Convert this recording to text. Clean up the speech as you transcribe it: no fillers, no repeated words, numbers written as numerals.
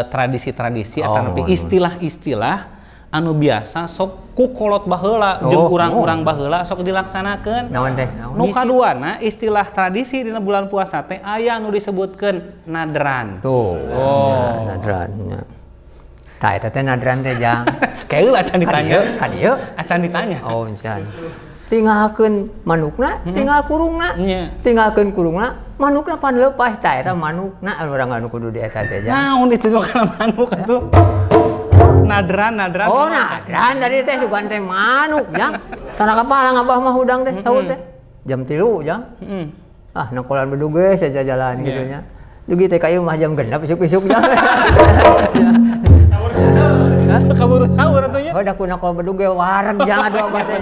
tradisi-tradisi atau istilah-istilah anu biasa sok ku kolot baheula jeung urang-urang baheula sok dilaksanakeun. Naon teh? Nu kaduana istilah tradisi dina bulan puasa teh aya anu disebutkeun nadran. Tuh. Nadran. Tah eta teh nadran teh jang. Kaeul acan ditanya. Ka dieu? Acan ditanya. Oh, encan. Tinggalkeun manukna, tinggal kurungna. Tinggalkeun kurungna, manukna pan leupas tah eta manukna urang anu kudu di eta teh jang. Naon itu kana manuk atuh? Nadran. Oh, nadran dari teh sugan teh manuk jang. Tanah kapal ngabah mah hudang teh tahu teh. Jam 3 jang. Ah, nakolan beduge saja jalan gitu nya. Dugi teh kayu mah jam 6 isuk-isuk jang. Kaburu sahur atuh nya. Oh, da ku nakol beduge wareg jang atuh abah teh.